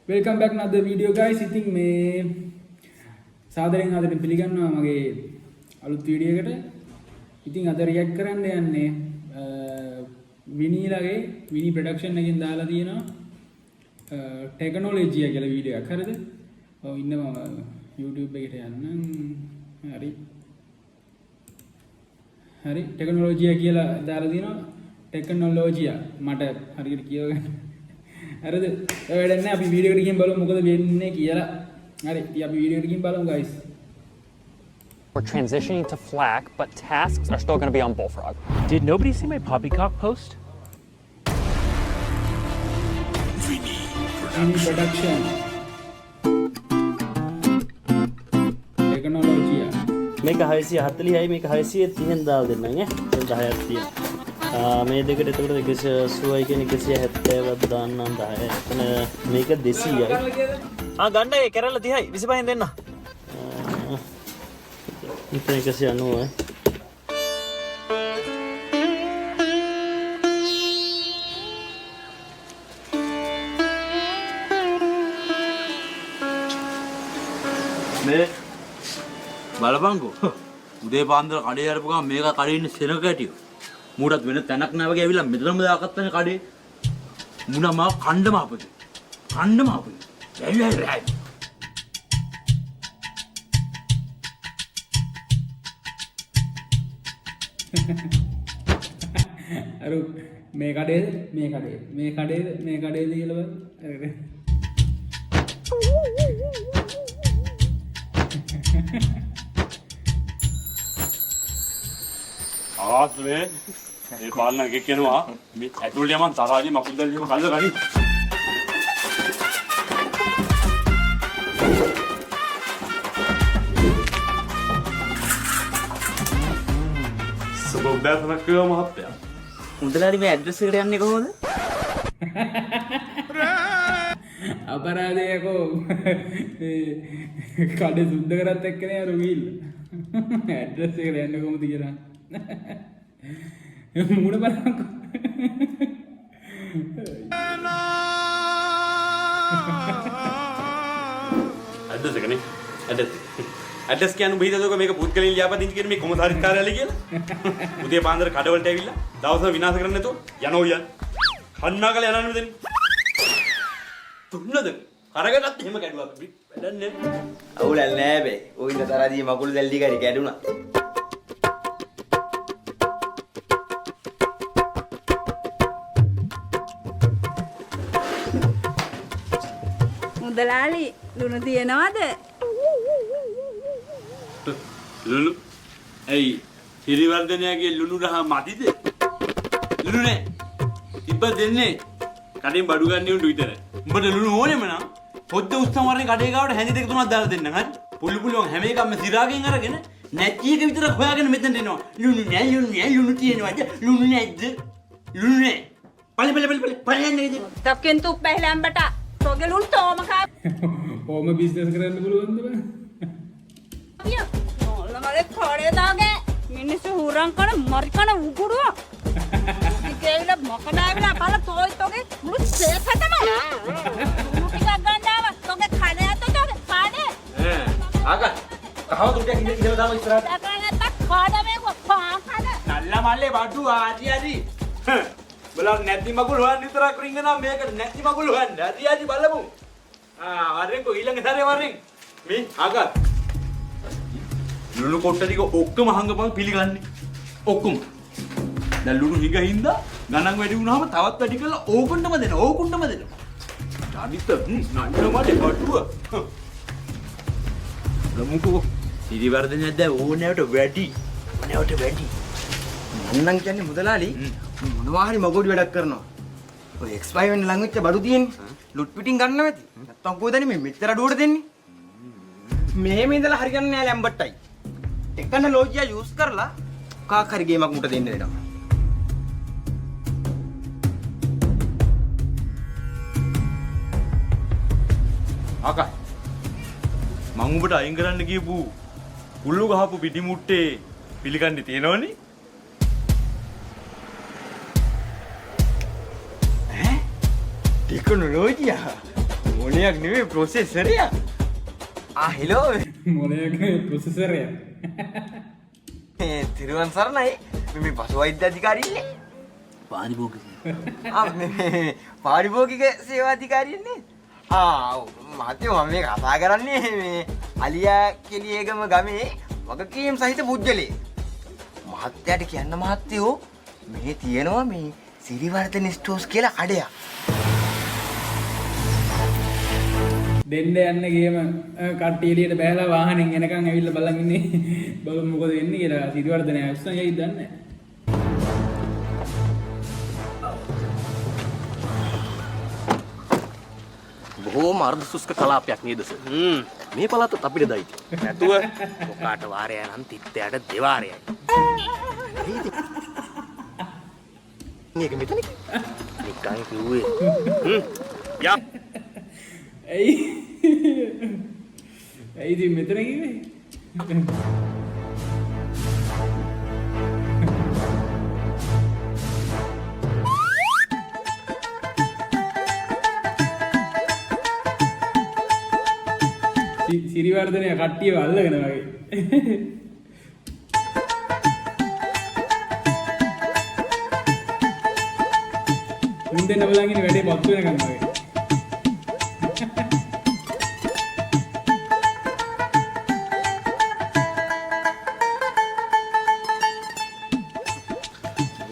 Welcome back another video guys. ඉතින් මේ සාදරයෙන් ආදරෙන් පිළිගන්නවා මගේ අලුත් වීඩියෝ එකට. ඉතින් අද රියැක්ට් කරන්න යන්නේ විනීලගේ විනී ප්‍රොඩක්ෂන් එකකින් දාලා තියෙනවා ටෙක්නොලොජි කියලා වීඩියෝ එකක්. හරිද? ඔව් ඉන්නවා YouTube එකට යන්න. හරි. හරි ටෙක්නොලොජි කියලා දාලා තියෙනවා. ටෙක්නොලොජි මට හරියට කියවගන්න හරිද? ඒ වැඩක් නැහැ. අපි වීඩියෝ එකට ගිහින් බලමු මොකද වෙන්නේ කියලා. හරි. ඉතින් අපි වීඩියෝ එකට ගිහින් බලමු guys. We're transitioning to FLAC, but tasks are still going to be on Bullfrog. Did nobody see my poppycock post? Vinny production. Technology. මේක 640යි මේක 630ෙන් දාලා දෙන්නම් ඈ 10ක් තියෙන. මේ දෙකට එතකොට 180යි කියන 170ක් දාන්නම් 10. එතන මේක 200යි. ගන්න ඒ කරලා 30යි 25න් දෙන්න. ඉතින් 190යි. මේ බලපංකෝ උදේ පාන්දර කඩේ අරපු ගමන් මේක කඩේ ඉන්නේ සෙනග කැටියෝ මූටත් වෙන තැනක් නැහැ වගේ ඇවිල්ලා මෙතනම දාගත්තනේ කඩේ මුණා මාව කණ්ඩම අපදේ ඇයි අර මේ කඩේද මේ කඩේද කියලා බලන්න. ආස්නේ මේ පාලන එකක් කියනවා මේ ඇතුළේ යමන් තරහාදී මකුල් දැල්ලිම කල්ල ගනි සබෝබ්බෑසනක් කියලා මහත්තයා මුදලාලි මේ ඇඩ්‍රස් එකට යන්නේ කොහොමද? අපරාධයකෝ කඩේ සුද්ධ කරත් එක්කනේ අර වීල් ඇඩ්‍රස් එකට යන්නේ කොහොමද කියලා මුණ බලන්නකෝ ඇඩ්‍රස් එකනේ ඇඩ්‍රස් කියන්නේ බහිදදෝක මේක පුත්කලින් ලියාපදින්චි කියන මේ කොමසාරිස් කාර්යාලය කියලා උදේ පාන්දර කඩවලට ඇවිල්ලා දවසම විනාශ කරන්න නැතුව යනෝ යන් කන්නාකල යනන්නේ මෙතන තුන්නද කරගටත් එහෙම කැඩුවා වැඩන්නේ අවුලක් නෑ බේ. ඔය ඉඳ තරදී මකුළු දැල්ලි කරේ කැඩුනා. මුදලාලි ලුණු තියනවද? ලුණු ඇයි හිරිවර්ධනයාගේ ලුණු රහ මදිද ලුණු නෑ තිබ්බ දෙන්නේ කඩෙන් බඩු ගන්න උන්ට විතරයි උඹට ලුණු ඕනෙම නම් පොද්ද උස්සන් වරේ කඩේ ගාවට හැඳි දෙක තුනක් දාලා දෙන්න හරි පුළු පුළුවන් හැම එකක්ම සිරාගෙන් අරගෙන නැති එක විතරක් හොයාගෙන මෙතනට එනවා ලුණු නෑ ලුණු තියෙනවද ලුණු නැද්ද ලුණු නෑ පලයන් නේද තක්කෙන් තුප් පැහිලම්බට තොගේ ලුණු තෝම කා ඕම බිස්නස් කරන්න පුළුවන්ද බං? මලේ කඩේ දාගේ මිනිස්සු හුරන් කරන මරිකන උගුරුව ඉකේල මොකදාවිලා බල තෝයි තෝගේ මුළු සේපතම ටිකක් ගන්නාව තෝගේ කනේ අත තෝගේ කනේ ආගා කහව දුටක් ඉඳලා දාම ඉස්සරහට දකරනත් කාඩමේ කොපා කන නල්ලා මල්ලේ බඩු ආදි බලන්න නැති මගුල් හොයන්න විතරක් රින්ගනවා මේකට නැති මගුල් හොයන්න ආදි බලමු වරෙන් කො ඊළඟ සැරේ වරෙන් මේ ආගා ලුණු කොට්ට ටික ඔක්කොම හංගපන් පිළිගන්නේ ඔක්කොම දැන් ලුණු හිග හින්දා ගණන් වැඩි වුණාම තවත් වැඩි කරලා ඕකුණ්ඩම දෙනවා අනිත් නන්න මඩේ බඩුව ලමුකෝ ඉරිවර්ධනයක් දැන් ඕනෑවට වැඩි මන්නම් කියන්නේ මුදලාලි මොනවා හරි මගොඩි වැඩක් කරනවා. ඔය X5 වෙන ලඟ වෙච්ච බඩු තියෙන්නේ. ලුට් පිටින් ගන්න නැති. නැත්තම් කොහෙදනේ මේ මෙච්චර අඩුවට දෙන්නේ? මෙහෙම ඉඳලා හරියන්නේ නැහැ ලැම්බට්ටයි. ටෙක්නොලොජිය යූස් කරලා කාක් හරි ගේමක් මුට දෙන්න වෙනවා. ආකා මං උඹට අයින් කරන්න කියපු පුල්ලු ගහපු පිටි මුට්ටේ පිළිගන්නේ තියෙනවනේ ටෙක්නොලොජිය මොලයක් නෙමෙයි ප්‍රොසෙසර් එක. හෙලෝ මොලයක ප්‍රොසෙසර් එක. තිරුවන් සරණයි. මේ පශු වෛද්‍ය අධිකාරියනේ. පාරිභෝගික සේවා අධිකාරියනේ. මහත්තයෝ මම මේ කතා කරන්නේ මේ අලියා කෙලියේගම ගමේ වගකීම් සහිත පුජ්‍යලේ. මහත්තයාට කියන්න මහත්තයෝ මේ තියෙනවා මේ සිරිවර්ධන ස්ටෝර්ස් කියලා කඩයක්. දෙන්න යන්න ගේම කට්ටිය එළියට බෑලා වාහනෙන් එනකන් ඇවිල්ලා බලන් ඉන්නේ. බලමු මොකද වෙන්නේ කියලා. සිරිවර්ධනය අස්සන් යයිද දන්නේ නැහැ. බොහෝම අර්ධ සුස්ක කලාපයක් නේද සර්? මේ පළාතත් අපිට දයිති. නැතුව ඔකාට වාරය නම් තිත්තයට දෙවාරයයි. මේක මෙතන නිකන් කිව්වේ. යා ඇයි? ඇයි ඉතින් මෙතන කිව්වේ? සිරිවර්ධනය කට්ටියව අල්ලගෙන වගේ. මුන් දෙන්න බලන් ඉන්නේ වැඩේ පත්තු වෙනකන් වගේ.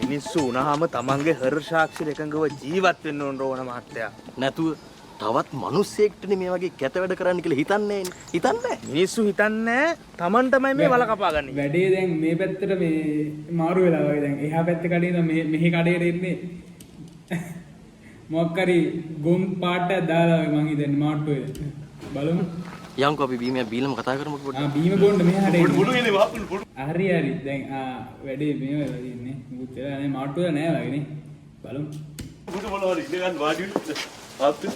මිනිස්සු උනහම තමන්ගේ හර්ෂාක්ෂර එකඟව ජීවත් වෙන්න ඕන මහත්තයා. නැතුව තවත් මිනිස්සෙක්ටනේ මේ වගේ කැත වැඩ කරන්න කියලා හිතන්නේ හිතන්නේ. මිනිස්සු හිතන්නේ තමන්ටමයි මේ වල කපාගන්නේ. වැඩේ දැන් මේ පැත්තට මේ මාරු වෙලා වගේ දැන් එහා පැත්තේ කඩේ ඉඳන් මෙහි කඩේට එන්නේ. මොකක් හරි ගොම් පාටයක් දාලා මං හිතන්නේ මාට්ටුවේ. බලමු. යන්කෝ අපි බීම කතා කරමුකෝ පොඩ්ඩක්. බීම බොන්න මෙහාට එන්න. බුදු ගෙනේ වහපුළු පොඩු. හරි දැන් වැඩේ මේ වෙලා ඉන්නේ. මුකුත් වෙලා නැහැ මාට්ටුවේ නෑ වගේ නේ. බලමු. බුදු මොනවද ඉන්නේ ගන්න වාඩි වෙන්න. ආප්පු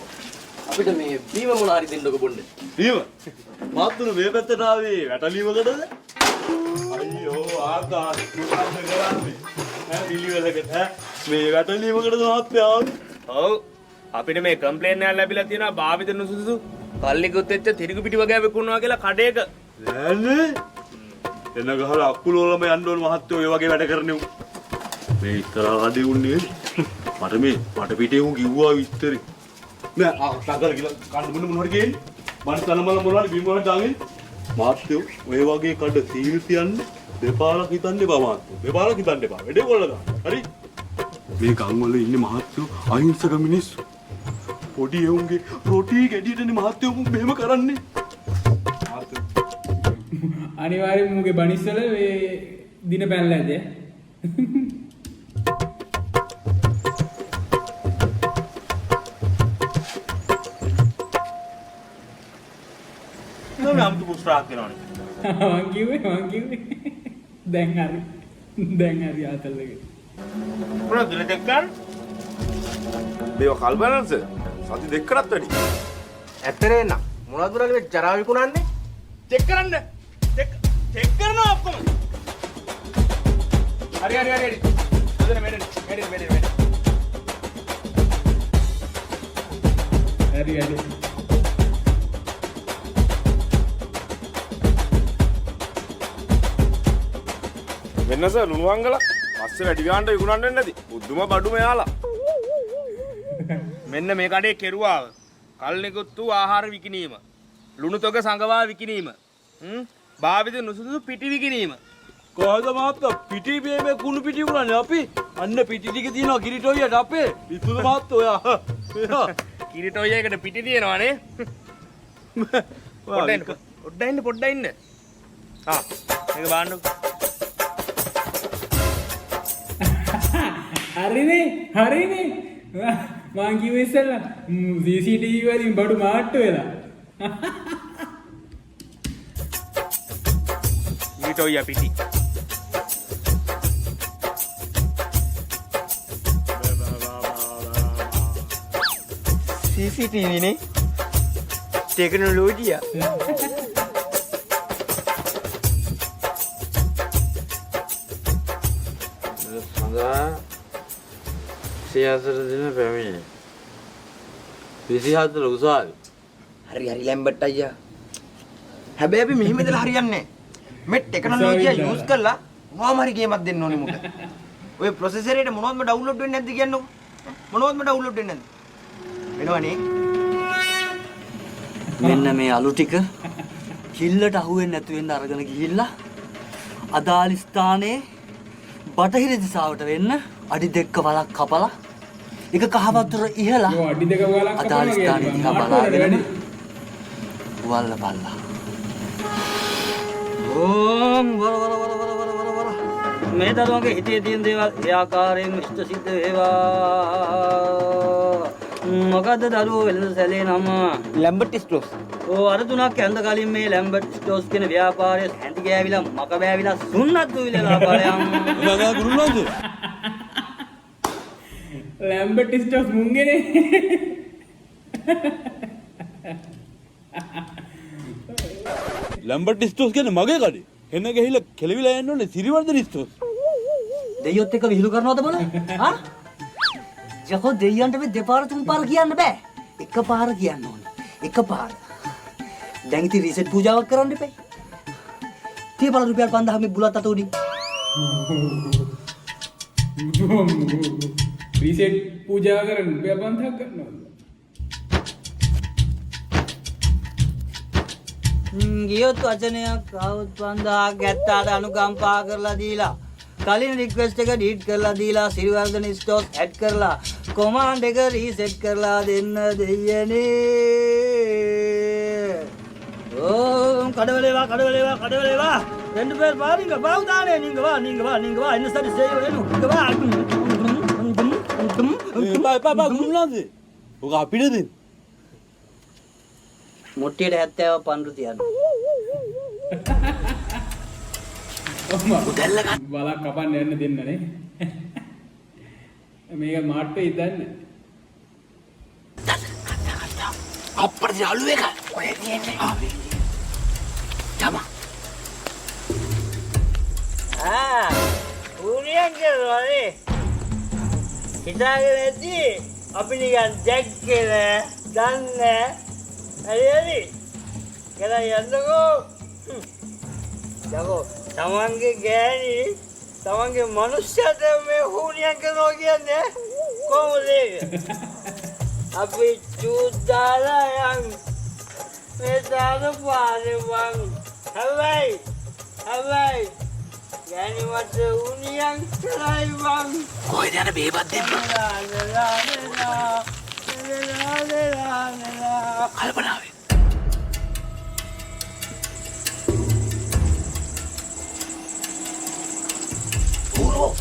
අපිට මේ බීම මොන හරි දෙන්නකො බොන්න. බීම. මාතුරු මේ පැත්තට ආවේ වැටලීමකටද? අයියෝ ආකා මොකක්ද කරන්නේ? පිළිවෙලකට මේ වැටලීමකටද මහත්තයා ආවේ? ඔව්. අපිට මේ කම්ප්ලේන් එකක් ලැබිලා තියෙනවා භාවිත නුසුසුසු කල්ලිකුත් එච්ච තිරිගු පිටි වගේ විකුණනවා කියලා කඩේක. නෑනේ. එන ගහලා අක්කුල වලම යන්න ඕන මහත්තයෝ ඔය වගේ වැඩ කරන්නේ. මේ ඉතරා කඩේ උන්නේ. මට මේ වට පිටේ උන් කිව්වා විස්තරේ. නෑ සාකර කියලා කන්න මොන හරි ගේන්නේ. මට තනමල මොනවාරි බිම් වලට දාගෙන මහත්තයෝ ඔය වගේ කඩ සීල් තියන්නේ දෙපාරක් හිතන්න එපා මහත්තයෝ. දෙපාරක් හිතන්න එපා. වැඩේ කොල්ල ගන්න. හරි? මේ ගම් වල ඉන්නේ මහත්තයෝ අහිංසක මිනිස්සු. පොඩි එවුන්ගේ රොටි ගෙඩියටනේ මහත්තයෝ මෙහෙම කරන්නේ. අනිවාර්යයෙන්ම මුගේ බනිස්සල මේ දින පැනලා ඇද. නෝ අම්තු පුස්රාක් කරනවනේ. මං කිව්වේ දැන් හරි ආතල්ලක. මොනවද දෙයක් ගන්න? මේව කල්බනන්ස සති දෙකකටත් වැඩි. ඇත්තරේ නම් මොනවද උනාලේ මේ ජරා විකුණන්නේ? චෙක් කරන්න. චෙක් කරනවා ඔක්කොම. හරි. මෙතන මෙතන. හරි. වෙනස ලුණුවංගල පස්සේ වැඩි ගානට විකුණන්න වෙන්නේ නැති. බුදුම බඩු මෙයාලා. මෙන්න මේ කඩේ කෙරුවාව. කල්නිකුත්තු ආහාර විකිණීම. ලුණු තොග සංගවා විකිණීම. භාවිත නුසුසුසු පිටි විකිණීම. කොහොමද මහත්තයා පිටි මේ කුණු පිටි උනන්නේ අපි? අන්න පිටි ටික තියෙනවා කිරිටොයියට අපේ. ඉතුරු මහත්තයා ඔයා. කිරිටොයි එකට පිටි තියෙනවානේ. පොඩ්ඩක් ඉන්න. මේක බලන්න. හරිනේ. මං කිව්වේ ඉස්සෙල්ලා CCTV වලින් බඩු මාට්ටු වෙලා. කිරිටොයි පිටි. CCTV නේ. ටෙක්නොලොජිය. සඳහා සියසර දින පැමිණි 24 උසාවි හරි හරි ලැම්බර්ට් අයියා. හැබැයි අපි මෙහෙම ඉඳලා හරියන්නේ නැහැ. මේ ටෙක්නොලොජිය යූස් කරලා මොනවාම හරි ගේමක් දෙන්න ඕනේ මුට. ඔය ප්‍රොසෙසරේට මොනවත්ම ඩවුන්ලෝඩ් වෙන්නේ නැද්ද කියන්නකෝ. මොනවත්ම ඩවුන්ලෝඩ් වෙන්නේ නැද්ද? වෙනවනේ. මෙන්න මේ අලු ටික කිල්ලට අහුවෙන්නේ නැතු වෙන්න අරගෙන ගිහිල්ලා අදාළ ස්ථානයේ බටහිර දිශාවට වෙන්න අඩි දෙක වලක් කපලා එක කහවතුර ඉහලා ඔය අඩි දෙක වලක් අදාළ කපනවා ස්ථානයේ දිහා කියන්නේ බලාගෙන මාට්ටුවද වල්ල බල්ලා ඕම් වර මේ දරුවගේ හිතේ තියෙන දේවල් ඒ ආකාරයෙන් ඉෂ්ට සිද්ධ වේවා. මොකද්ද දරුවෝ වෙළඳ සැලේ නම? ලැම්බර්ට් ස්ටෝස්. ඕ අර තුනක් ඇඳ කලින් මේ ලැම්බර්ට් ස්ටෝස් කියන ව්‍යාපාරය හැඳි ගෑවිලා මක බෑවිලා සුන්නත් දුවිලලා බලයන්. මගා ගුරුනාන්ද ලැම්බර්ට් ස්ටෝස් මුංගනේ ලැම්බර්ට් ස්ටෝස් කියන්නේ මගේ කඩේ. එන්න ගිහිල්ලා කෙලවිලා යන්න ඕනේ සිරිවර්ධන ස්ටෝස්. දෙයියොත් එක්ක විහිළු කරනවද බල? හා? යකෝ දෙයියන්ට මේ දෙපාර තුන් පාර කියන්න බෑ. එකපාර කියන්න ඕනේ. එකපාර. දැන් ඉතින් රීසෙට් පූජාවක් කරන්න එපා. තිය බල රුපියල් 5000 මේ බුලත් අත උඩින්. රීසෙට් පූජා කරන්න රුපියල් 5000ක් ගන්නවා. ගියොත් වචනයක් ආවොත් 5000ක් ගැත්තාට අනුකම්පා කරලා දීලා කලින් රික්වෙස්ට් එක ඩීට් කරලා දීලා සිරිවර්ධන ස්ටෝක් ඇඩ් කරලා කොමාන්ඩ් එක රීසෙට් කරලා දෙන්න දෙයනේ. ඕම් කඩවලේවා ரெண்டு பேர் பாருங்க பாவுதானே நீங்க வா என்ன சரி செய்ய வேணும் நீங்க வா එපා ගුරුනාන්ද. ඔක අපිට දෙන්න. මුට්ටියට 70 පන්රු තියන්න. බලක් කපන්න යන්න දෙන්නනේ. මේක මාට්ටේ ඉදන්න. අප්පර යාළු එක. ඔය එන්නේ. තමා. ඌනියන් කියනවානේ. හිතාගෙන ඇති අපි නිකන් දැක්කේ දන්නේ හරි කියලා යන්නකෝ. යකෝ තමන්ගේ ගෑණි තමන්ගේ මනුස්සයාට මේ හුණියන් කරනවා කියන්නේ කොහොමද ඒක? අපි චුද්දාලා යන් මේ දාන පාරේ වන් හැබැයි ගෑණි මට හුණියන් කරයි වන්. කොහෙද යන බේබත් දෙන්න? කල්පනාවේ. ඌරෝ.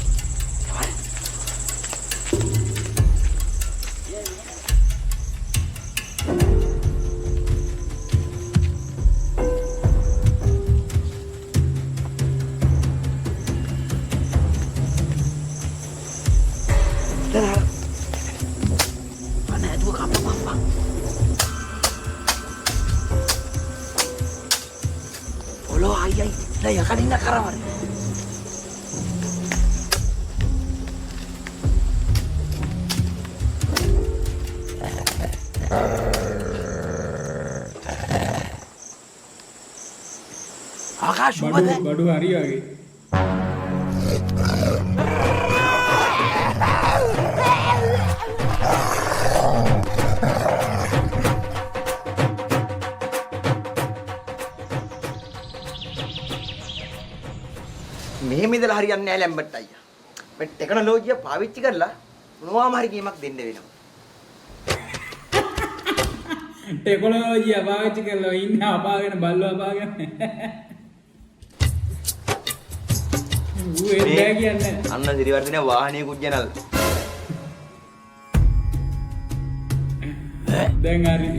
Lah ya kan ini karawar. Akash, බඩු හරි වගේ. මෙහෙම ඉඳලා හරියන්නේ නැහැ ලැම්බර්ට් අයියා. මේ ටෙක්නොලොජිය පාවිච්චි කරලා මොනවාම හරි ගේමක් දෙන්න වෙනවා. ටෙක්නොලොජිය පාවිච්චි කරලා ඉන්න අපාගෙන බල්ලෝ අපාගෙන. ඌ ඒ බෑ කියන්නේ. අන්න සිරිවර්ධන වාහනේ කුජ්ජනල්. දැන් හරි.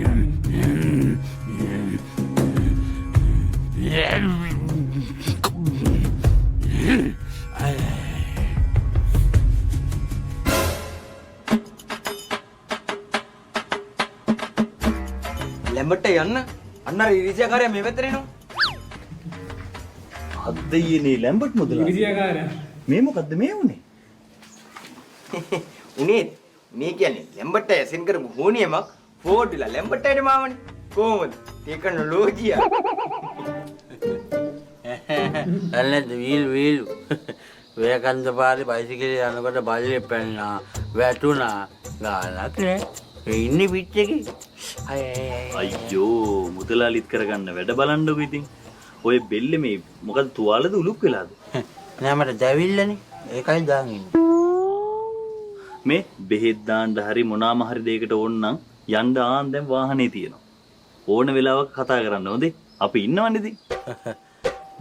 ලැම්බර්ට් යන්න අන්න අර ඉරිසියාකාරයා මේ පැත්තට එනවා. අද ඊනේ ලැම්බර්ට් මුදලා. ඉරිසියාකාරයා. මේ මොකද්ද මේ උනේ? උනේ මේ කියන්නේ ලැම්බර්ට් අය සෙන් කරපු හෝනියමක් ෆෝවර්ඩ් වෙලා ලැම්බර්ට් අයට මාවනේ. කොහොමද? ටෙක්නොලොජිය. අනේ වීල් වේකන්ද පාරේ බයිසිකලේ යනකොට බල්ලේ පැන්නා වැටුණා ගානක් නෑ ඒ ඉන්නේ පිච් එකේ අයියෝ මුදලාලිත් කරගන්න වැඩ බලන්නකො ඉතින්. ඔය බෙල්ල මේ මොකද තුවාලද උලුක් වෙලාද? නෑ මට දැවිල්ලනේ ඒකයි දාන් ඉන්නේ. මේ බෙහෙත් දාන්න හරි මොනාම හරි දෙයකට ඕන නම් යන්න දැන් වාහනේ තියෙනවා. ඕන වෙලාවක කතා කරන්න හොඳේ. අපි ඉන්නවනේ ඉතින්.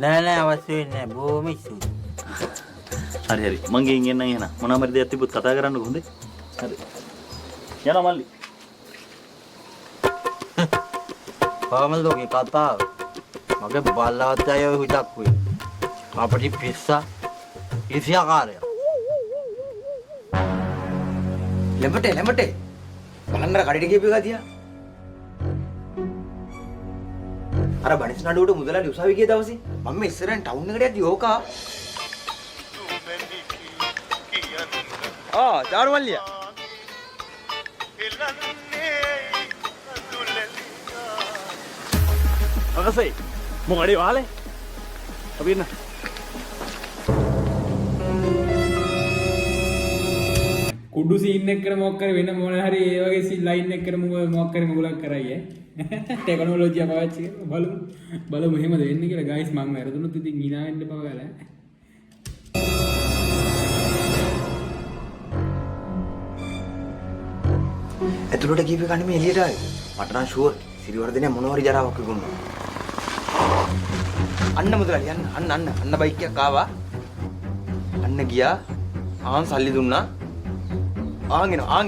නෑ අවශ්‍ය වෙන්නේ නෑ බොහොම ඉස්සුයි. හරි මං ගෙන් එන්න එහෙනම් මොනවාම හරි දෙයක් තිබ්බොත් කතා කරන්නකො හොඳේ. හරි. යනවා මල්ලි. කොහමද ඔගේ කතාව? මගේ බල්ලවත් අය හුදක් වෙයි. අපටි පිස්සා ඉසියාකාරය. ලැඹට. බලන්න කඩේට ගියපු එක තියා. අර බණිස් නඩුවට මුදලාලි උසාවි ගිය දවසේ මම ඉස්සරහින් ටවුන් එකට යද්දි ඕකා චාරු මල්ලියා අකසයි මොකඩේ වාලේ අපි ඉන්න කුඩු සීන් එකකට මොකක් කර වෙන මොන හරි ඒ වගේ සීන් ලයින් එකකට මොකක් කර මොකක් කරයි ටෙක්නොලොජිය පාවිච්චි කරලා බලමු එහෙමද වෙන්නේ කියලා ගයිස් මම වැරදුනොත් ඉතින් hina වෙන්න එපා ඔයාලා ඇතුළට ගිහින් කන්නේ මේ එළියට ආවේ මට නම් ෂුවර් සිරිවර්ධනේ මොනවාරි ජරාවක් විකුණනවා අන්න මුදලාලි අන්න බයික් එකක් ආවා අන්න ගියා ආන් සල්ලි දුන්නා ආන් එනවා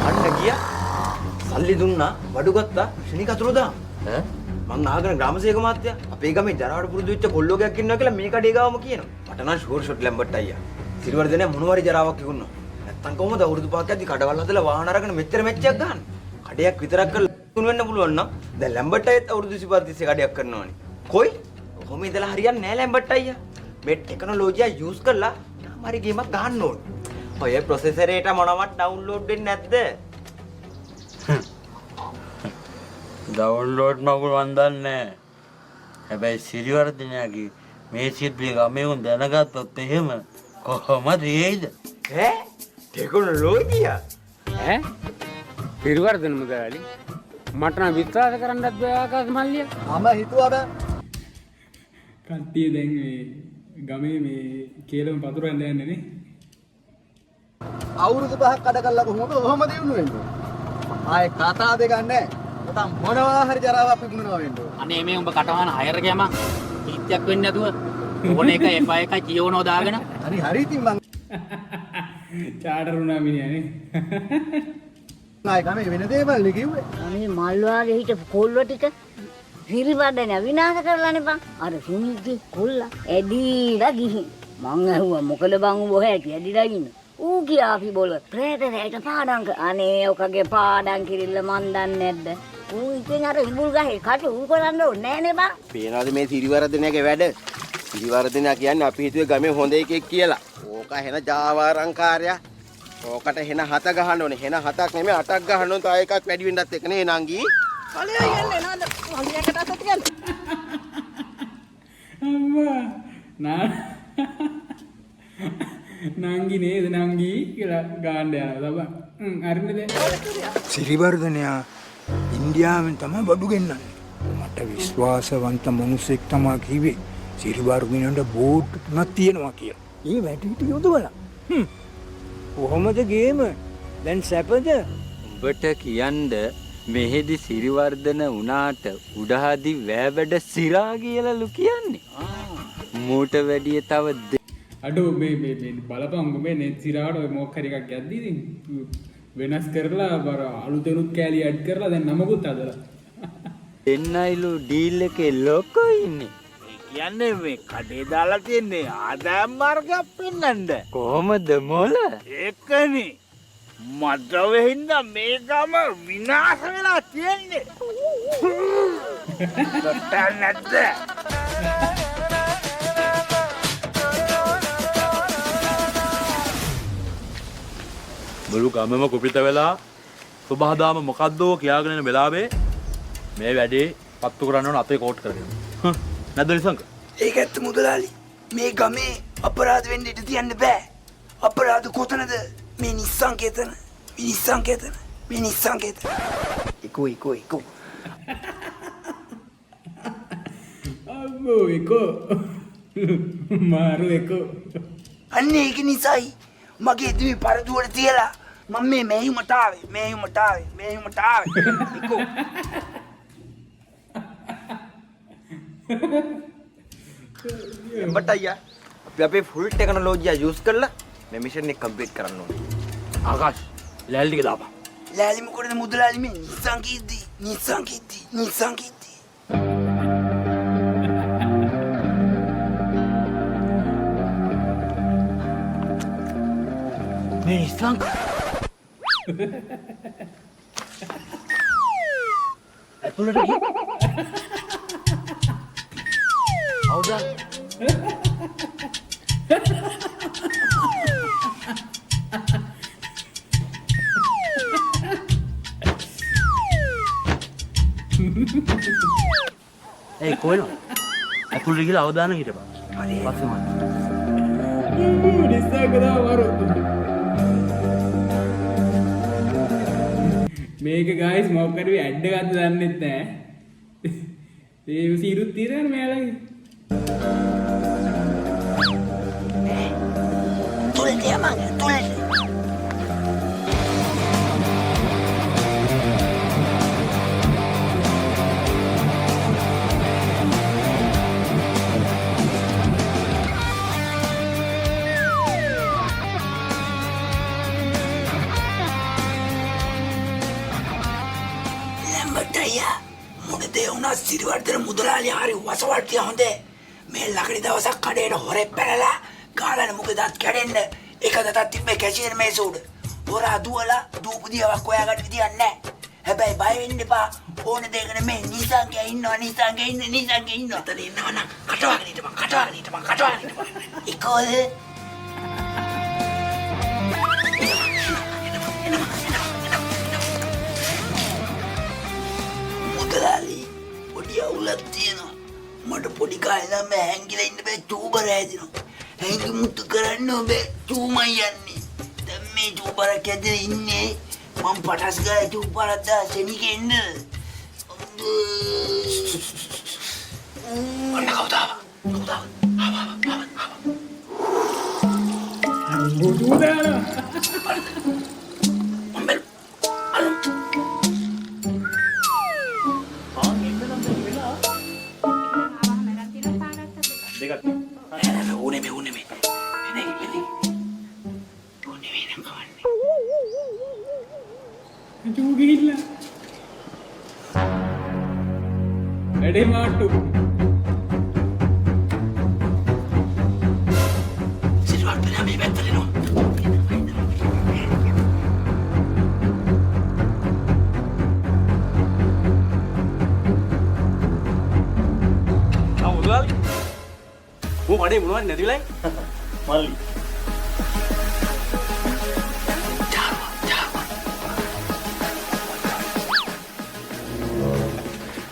අන්න ගියා සල්ලි දුන්නා බඩු ගත්තා ශනික අතුරුදා මං ආගෙන ග්‍රාමසේවක මහත්තයා අපේ ගමේ ජරාවට පුරුදු වෙච්ච කොල්ලෝගයක් ඉන්නවා කියලා මේ කඩේ ගාවම කියනවා මට නම් ෂුවර් ෂොට් ලැම්බට් අයියා සිරිවර්ධනේ මොනවාරි ජරාවක් විකුණනවා නැත්තම් කොහොමද අවුරුදු පහක් යද්දි කඩවල් හදලා වාහන අරගෙන මෙච්චර මෙච්චයක් ගන්න කඩයක් විතරක් කරලා තුන් වෙන්න පුළුවන් නම් දැන් ලැම්බට් අයත් අවුරුදු 25 30 කඩයක් කරනවානේ කොයි කොහොම ඉඳලා හරියන්නේ නැහැ ලැම්බට් අයියා මේ ටෙක්නොලොජිය යූස් කරලා හරි ගේමක් ගන්න ඕනේ ඔය ප්‍රොසෙසර් එකට මොනවත් ඩවුන්ලෝඩ් වෙන්නේ නැද්ද ඩවුන්ලෝඩ් මගුල් වන්දන්නේ හැබැයි සිරිවර්ධනයාගේ මේ සිද්ධිය ගමේ උන් දැනගත්තොත් එහෙම කොහොමද ඒයිද ටෙක්නොලොජිය පිරිවර්ධන මුදලාලි මට නම් විශ්වාස කරන්නත් බෑ ආකාශ මල්ලියා මම හිතුවා බෑ කට්ටිය දැන් මේ ගමේ මේ කේලම පතුරන්න යන්නේ නේ අවුරුදු 5ක් කඩ කළා කොහොමද ඔහොම දිනුන වෙන්නේ ආයේ කතා දෙකක් නැහැ උතම් මොනවා හරි ජරාවක් විකුණනවා වෙන්නේ අනේ මේ උඹ කටවහන හයර ගෑම කීත්‍යක් වෙන්නේ නැතුව ඕන එක එපා එකයි කියවනෝ දාගෙන හරි ඉතින් මං චාටර් උනා මිනිහනේ ආයේ ගමේ වෙන දේවල් නේ කිව්වේ අනේ මල් වාගේ හිටපු කොල්ලෝ ටික සිරිවර්ධන විනාශ කරලානේ බං අර සුනිල්ගේ කොල්ලා ඇදිලා ගිහින් මං ඇහුවා මොකද බං උඹ හැටි ඇදිලා ඉන්නේ ඌ ගියා අපි බොල ප්‍රේතයට පාඩම් අනේ ඔකගේ පාඩම් කිරිල්ල මන් දන්නේ නැද්ද ඌ ඉතින් අර ඉඹුල් ගහේ කට ඌ කරන්න ඕනේ නෑනේ බං පේනවාද මේ සිරිවර්ධනයාගේ වැඩ සිරිවර්ධනයා කියන්නේ අපි හිතුවේ ගමේ හොඳ එකෙක් කියලා ඕක හෙන ජාවාරංකාරයා ඕකට හෙන 7 ගහන්න ඕනේ හෙන 7ක් නෙමෙයි 8ක් ගහන්න ඕනේ තව එකක් වැඩි වෙන්නත් එක නේ නංගි කලේ යන්නේ නේද හොඳියකට අතට ගන්න අම්මා නංගි නේද නංගි කියලා ගාන්න යනවා තමයි හරිනේද සිරිවර්ධනයා ඉන්දියාවෙන් තමයි බඩු ගෙන්නන්නේ මට විශ්වාසවන්ත මිනිසෙක් තමයි කිව්වේ සිරිවර්ධනයට බෝඩ් තුනක් තියෙනවා කියලා ඒ වැටිටි යොදවලා කොහොමද ගේම දැන් සැපද උඹට කියන්න මෙහෙදි සිරිවර්ධන වුණාට උඩහදි වෑවැඩ සිරා කියලාලු කියන්නේ මූට වැඩිය තව අඩෝ මේ බලපන් මේ නෙත් සිරාට ඔය මොකක් හරි එකක් යද්දි ඉතින් වෙනස් කරලා බර අලුතෙනුත් කෑලි ඇඩ් කරලා දැන් නමකුත් හදලා එන්නයිලු ඩීල් එකේ ලොකෝ ඉන්නේ කියන්නේ මේ කඩේ දාලා තියන්නේ ආදායම් මාර්ගයක් පෙන්වන්න කොහොමද මොල ඒකනේ මට වෙහින්ද මේ ගම විනාශ වෙලා තියෙන්නේ නැත්ද බලු ගමම කුපිත වෙලා සුබහදාම මොකද්දෝ කියාගෙන යන වෙලාවේ මේ වැඩේ පත්තු කරන්න ඕන අතේ කෝට් කරගෙන. නැද්ද නිසංක? ඒක ඇත්ත මුදලාලි. මේ ගමේ අපරාධ වෙන්න ඉඩ තියන්න බෑ. අපරාධ කොතනද? මේ නිස්සංකේතන. මේ නිස්සංකේතන. මේ නිස්සංකේතන. එකෝ. අම්මෝ එකෝ. මාරු එකෝ. අන්න ඒක නිසායි මගේ දිවි පරදුවට තියලා මම මේ මෙහෙයුමට ආවේ. එකෝ. එම්බට අයියා අපි අපේ ෆුල් ටෙක්නොලොජියා යූස් කරලා මේ මිෂන් එක කම්ප්ලීට් කරන්න ඕනේ. ආකාශ් ලෑලි ටික දාපන්. ලෑලි මොකටද මුදලාලි මේ නිස්සංකීති. මේ නිස්සංක ඇතුළට ගිහින් හවුදා ඒ කොහෙනවද? ඇතුළට ගිහලා අවදානම් හිටපන්. හරි. පස්සේ මම. නිස්සංකදා මාරු. මේක ගයිස් මොකක් කරුවේ ඇඩ් එකක්ද දන්නෙත් නෑ. ඒ සිරුත් తీරන මෙයාලගේ. තුල්ටේ මං තුල්ටේ. සිරිවර්ධන මුදලාලි හරි වසවට්ටිය හොඳේ. මේ ළඟදි දවසක් කඩේට හොරෙක් පැනලා ගාලන මුගේ දත් කැඩෙන්න එක දතක් තිබ්බේ කැෂියර් මේස උඩ. හොරා දුවලා දූපු දියාවක් හොයාගන්න විදියක් නැහැ. හැබැයි බය වෙන්න එපා. ඕන දෙයකට මේ නිසංගේ ඉන්නවා. එතන ඉන්නවනම් කටවගෙන හිටපන්. ඒකෝද? මුදලාලි අවුලක් තියෙනවා. මට පොඩි කාලේ ඉඳන් හැංගිලා ඉන්න බෑ චූබර හැදිනවා. හැංගි මුතු කරන්න ඔබේ චූමයි යන්නේ. දැන් මේ චූබරක් ඇදලා ඉන්නේ. මම පටස් ගාලා චූබරක් දාසෙනිකේ ඉන්න. අන්න කවුදාව. වැඩේ මාට්ටු. සිරිවර්ධන මේ පැත්තට එනවා. මුදලාලි. මඩේ මොනවද නැතිලයි? මල්ලි.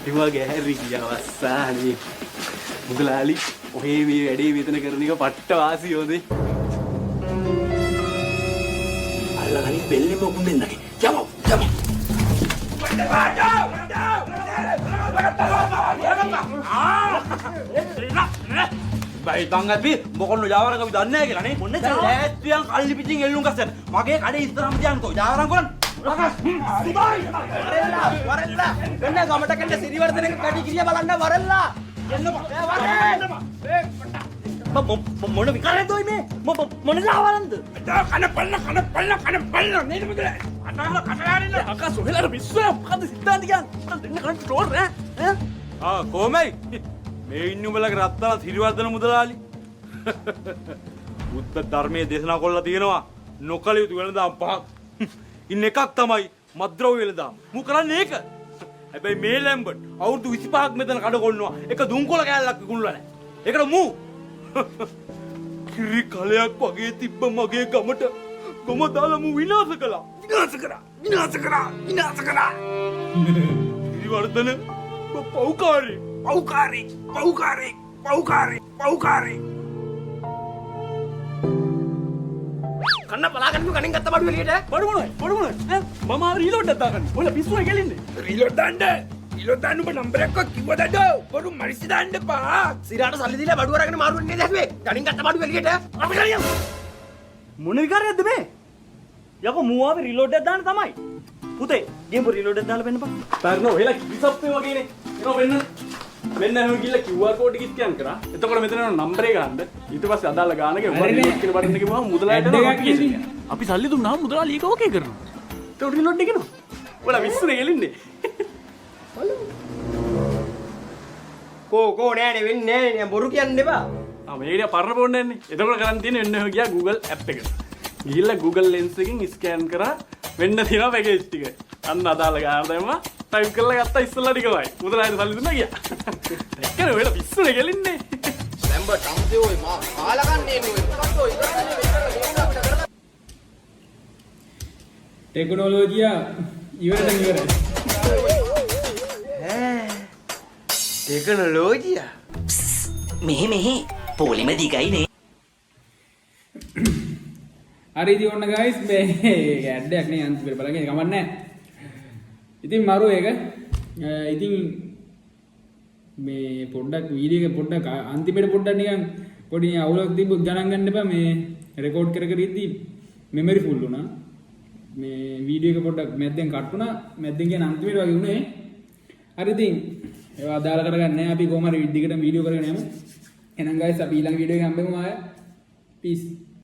ඉවගේ හැරි ගියවස්සානේ. මුදලාලි ඔහේ මේ වැඩේ වෙතන කරන එක පට්ට වාසියෝනේ. අල්ලගනි බෙල්ලෙම උකුම්ෙන් නැගි. යමු. බයි තංගපි මොකොන්න ජාවරක අපි දන්නේ නැහැ කියලා නේ. මොන්නේ ලෑස්තියන් කල්ලි පිටින් එල්ලුම් ගස්සන. මගේ කඩේ ඉස්සරහම තියන්කෝ. ජාවරම් කරන්න. වරල්ලා වෙන ගමට කන්න සිරිවර්ධනක කඩි කිරිය බලන්න වරල්ලා මොන විකාරයද ඔය මේ මොන ලාවලන්ද කන පල්ල නේද මුදල අනාල කටලාරින්න අකා සොහෙලාට විශ්වාස මොකද සිද්ධාන්ත කියන්නේ දෙන්න කන ටෝල් ඈ කොහමයි මේ ඉන්න උඹලගේ රත්තරන් සිරිවර්ධන මුදලාලි බුද්ධ ධර්මයේ දේශනා කරලා තියෙනවා නොකල යුතු වෙනදාම් පහක් ඉන්න එකක් තමයි මද්ද්‍රව්‍ය වෙලදාම. මු කරන්නේ ඒක. හැබැයි මේ ලැම්බට් අවුරුදු 25ක් මෙතන කඩ කොල්නවා. එක දුම්කොළ කෑල්ලක් විකුණලා නැහැ. ඒකට මු කිරි කලයක් වගේ තිබ්බ මගේ ගමට ගොම දාලා මු විනාශ කළා. විනාශ කරා හිරිවර්ධන පව්කාරී කන්න බලාගන්න කණින් ගත්ත බඩු එළියට බඩු මොනවද මම රීලෝඩ් එකක් දාගන්න ඔයාලා පිස්සුවයි ගැලින්නේ රීලෝඩ් දාන්න ඔබ නම්බර් එකක් කිව්වද බඩු මරිසි දාන්න එපා සිරාට සල්ලි දීලා බඩු අරගෙන මාරු වෙන්නේ නැද්ද හැබැයි කණින් ගත්ත බඩු එළියට අපි ගලියමු මොන විකාරයක්ද මේ යකෝ මූවාවේ රීලෝඩ් එකක් දාන්න තමයි පුතේ ගේම් රීලෝඩ් එකක් දාලා වෙන්න බා තරනෝ ඔයලා කිවිසප්පේ වගේනේ එනවා වෙන්න මෙන්න එහෙම ගිහලා QR කෝඩ් එක ස්කෑන් කරා එතකොට මෙතන යන නම්බර් එක ගන්න ඊට පස්සේ අදාළ ගානක රීලෝඩ් කියලා බටන් එක ගිහම මුදලාට යනවා අපි සල්ලි දුන්නාම මුදලාලි ඒක ඕකේ කරනවා ඒක රීලෝඩ් එක එනවා ඔයාලා විශ්සුනේ ගෙලින්නේ කෝ නෑනේ වෙන්නේ නෑ බොරු කියන්න එපා. මේක පරණ ෆෝන් එකනේ. එතකොට කරන් තියෙන්නේ වෙන්න ඔය ගියා Google app එකට. ගිහිල්ලා Google Lens එකකින් ස්කෑන් කරා වෙන්න තියෙනවා පැකේජ් ටික. අන්න අදාළ ගාන දැම්මා. ටයිප් කරලා ගත්තා ඉස්සෙල්ලා ටිකමයි. මුදලාට සල්ලි දුන්නා ගියා. එක්කනේ ඔයාලා පිස්සුනේ ගෙලින්නේ. දැම්බ ටම්සේ ඔය මා කාලකන්නේ නේ ඔය ටෙක්නොලොජියා ඉවරයි. ටෙක්නොලොජියා මෙහෙ පොලිම දිගයිනේ. හරි ඉතින් ඔන්න ගයිස් මේ ඇඩ්ඩයක් නේ අන්තිමට බලගෙන කමක් නැහැ. ඉතින් මරු ඒක. ඉතින් මේ පොඩ්ඩක් වීඩියෝ එක පොඩ්ඩක් අන්තිමට පොඩ්ඩක් නිකන් පොඩි අවුලක් තිබ්බොත් ගණන් ගන්න එපා. මේ රෙකෝඩ් කර ඉද්දි මෙමරි ෆුල් වුණා. මේ වීඩියෝ එක පොඩ්ඩක් මැද්දෙන් කට් වුණා. මැද්දෙන් කියන අන්තිමට වගේ වුණේ. හරි ඉතින් ඒවා අදාළ කරගන්න නැහැ. අපි කොහොම හරි දිගටම වීඩියෝ කරගෙන යමු. එහෙනම් ගයිස් අපි ඊළඟ වීඩියෝ එකේ හම්බෙමු ආයෙ. පීස්.